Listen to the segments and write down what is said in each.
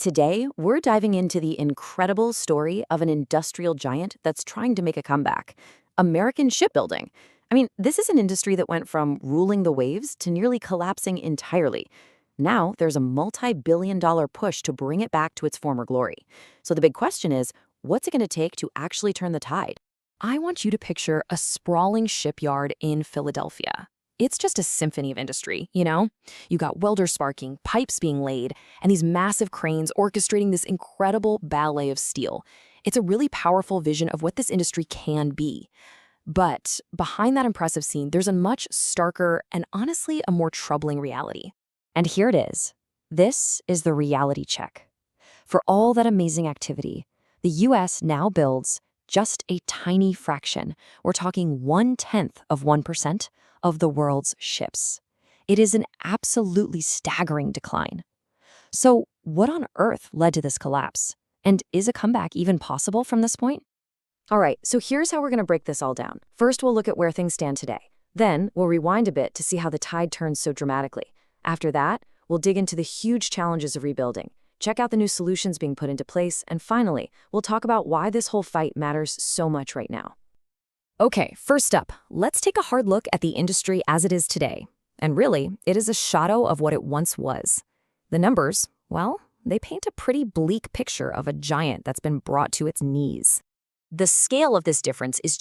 Today, we're diving into the incredible story of an industrial giant that's trying to make a comeback: American shipbuilding. This is an industry that went from ruling the waves to nearly collapsing entirely. Now, there's a multi-billion-dollar push to bring it back to its former glory. So the big question is, what's it going to take to actually turn the tide? I want you to picture a sprawling shipyard in Philadelphia. It's just a symphony of industry, you know? You got welders sparking, pipes being laid, and these massive cranes orchestrating this incredible ballet of steel. It's a really powerful vision of what this industry can be. But behind that impressive scene, there's a much starker and honestly a more troubling reality. And here it is. This is the reality check. For all that amazing activity, the US now builds just a tiny fraction. We're talking 1/10 of 1% of the world's ships. It is an absolutely staggering decline. So what on earth led to this collapse? And is a comeback even possible from this point? All right, so here's how we're going to break this all down. First, we'll look at where things stand today. Then, we'll rewind a bit to see how the tide turns so dramatically. After that, we'll dig into the huge challenges of rebuilding, check out the new solutions being put into place, and finally, we'll talk about why this whole fight matters so much right now. Okay, first up, let's take a hard look at the industry as it is today. And really, it is a shadow of what it once was. The numbers, well, they paint a pretty bleak picture of a giant that's been brought to its knees. The scale of this difference is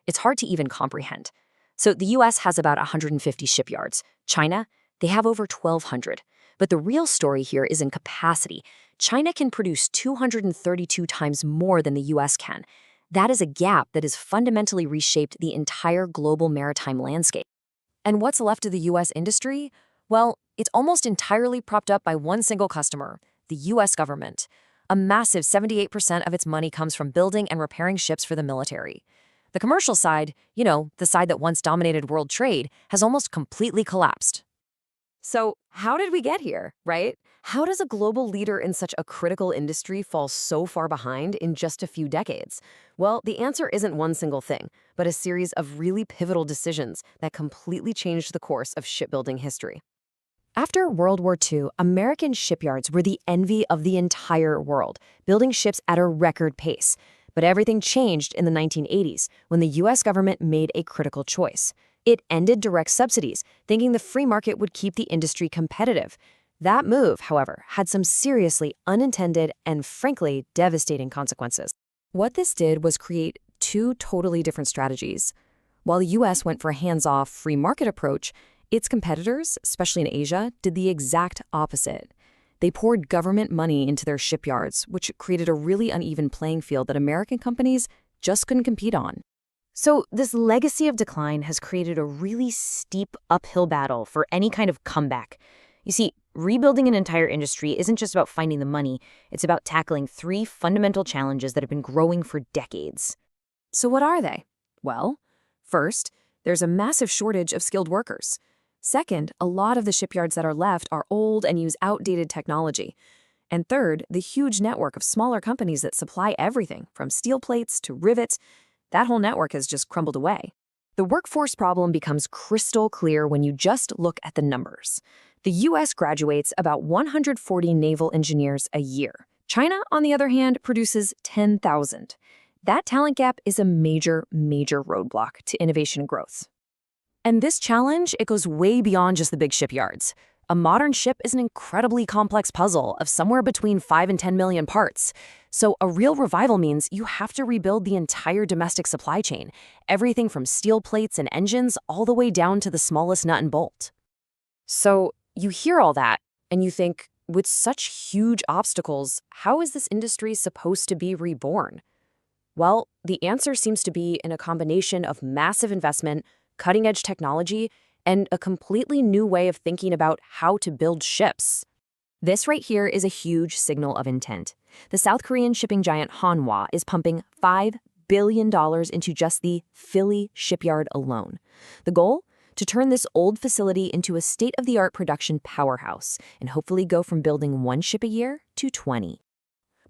it's hard to even comprehend. So the US has about 150 shipyards. China, they have over 1,200. But the real story here is in capacity. China can produce 232 times more than the US can. That is a gap that has fundamentally reshaped the entire global maritime landscape. And what's left of the US industry? Well, it's almost entirely propped up by one single customer, the US government. A massive 78% of its money comes from building and repairing ships for the military. The commercial side, the side that once dominated world trade, has almost completely collapsed. So how did we get here, right? How does a global leader in such a critical industry fall so far behind in just a few decades? Well, the answer isn't one single thing, but a series of really pivotal decisions that completely changed the course of shipbuilding history. After World War II, American shipyards were the envy of the entire world, building ships at a record pace. But everything changed in the 1980s when the US government made a critical choice. It ended direct subsidies, thinking the free market would keep the industry competitive. That move, however, had some seriously unintended and frankly devastating consequences. What this did was create two totally different strategies. While the US went for a hands-off free market approach, its competitors, especially in Asia, did the exact opposite. They poured government money into their shipyards, which created a really uneven playing field that American companies just couldn't compete on. So this legacy of decline has created a really steep uphill battle for any kind of comeback. You see, rebuilding an entire industry isn't just about finding the money, it's about tackling three fundamental challenges that have been growing for decades. So what are they? Well, first, there's a massive shortage of skilled workers. Second, a lot of the shipyards that are left are old and use outdated technology. And third, the huge network of smaller companies that supply everything from steel plates to rivets, that whole network has just crumbled away. The workforce problem becomes crystal clear when you just look at the numbers. The US graduates about 140 naval engineers a year. China, on the other hand, produces 10,000. That talent gap is a major roadblock to innovation and growth. And this challenge, it goes way beyond just the big shipyards. A modern ship is an incredibly complex puzzle of somewhere between 5 and 10 million parts. So a real revival means you have to rebuild the entire domestic supply chain, everything from steel plates and engines all the way down to the smallest nut and bolt. So you hear all that, and you think, with such huge obstacles, how is this industry supposed to be reborn? Well, the answer seems to be in a combination of massive investment, cutting-edge technology, and a completely new way of thinking about how to build ships. This right here is a huge signal of intent. The South Korean shipping giant Hanwha is pumping $5 billion into just the Philly shipyard alone. The goal? To turn this old facility into a state-of-the-art production powerhouse and hopefully go from building one ship a year to 20.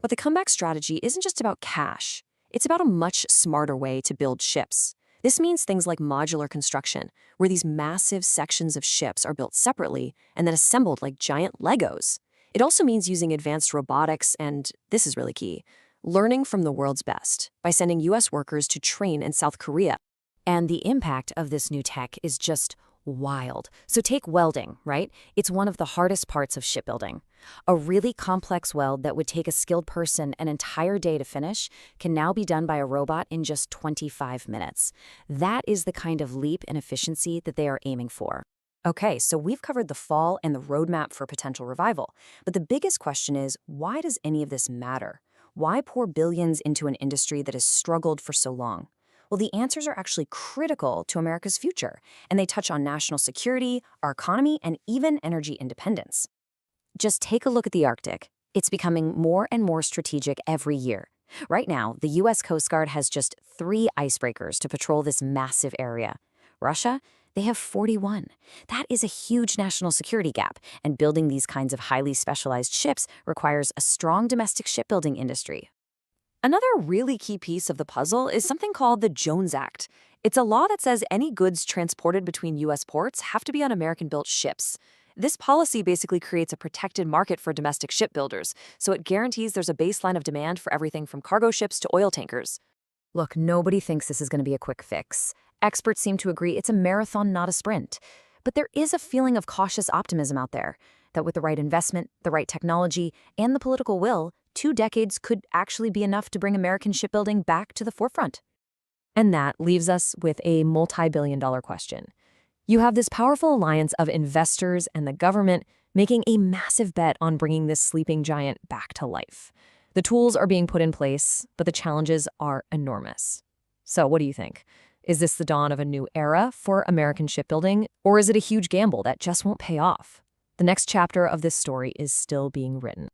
But the comeback strategy isn't just about cash. It's about a much smarter way to build ships. This means things like modular construction, where these massive sections of ships are built separately and then assembled like giant Legos. It also means using advanced robotics and, this is really key, learning from the world's best by sending U.S. workers to train in South Korea. And the impact of this new tech is just wild. So take welding, right? It's one of the hardest parts of shipbuilding. A really complex weld that would take a skilled person an entire day to finish can now be done by a robot in just 25 minutes. That is the kind of leap in efficiency that they are aiming for. Okay, so we've covered the fall and the roadmap for potential revival. But the biggest question is, why does any of this matter? Why pour billions into an industry that has struggled for so long? Well, the answers are actually critical to America's future, and they touch on national security, our economy, and even energy independence. Just take a look at the Arctic. It's becoming more and more strategic every year. Right now, the U.S. Coast Guard has just 3 icebreakers to patrol this massive area. Russia, they have 41. That is a huge national security gap, and building these kinds of highly specialized ships requires a strong domestic shipbuilding industry. Another really key piece of the puzzle is something called the Jones Act. It's a law that says any goods transported between U.S. ports have to be on American-built ships. This policy basically creates a protected market for domestic shipbuilders, so it guarantees there's a baseline of demand for everything from cargo ships to oil tankers. Look, nobody thinks this is going to be a quick fix. Experts seem to agree it's a marathon, not a sprint. But there is a feeling of cautious optimism out there that with the right investment, the right technology, and the political will, 2 decades could actually be enough to bring American shipbuilding back to the forefront. And that leaves us with a multi-billion-dollar question. You have this powerful alliance of investors and the government making a massive bet on bringing this sleeping giant back to life. The tools are being put in place, but the challenges are enormous. So what do you think? Is this the dawn of a new era for American shipbuilding, or is it a huge gamble that just won't pay off? The next chapter of this story is still being written.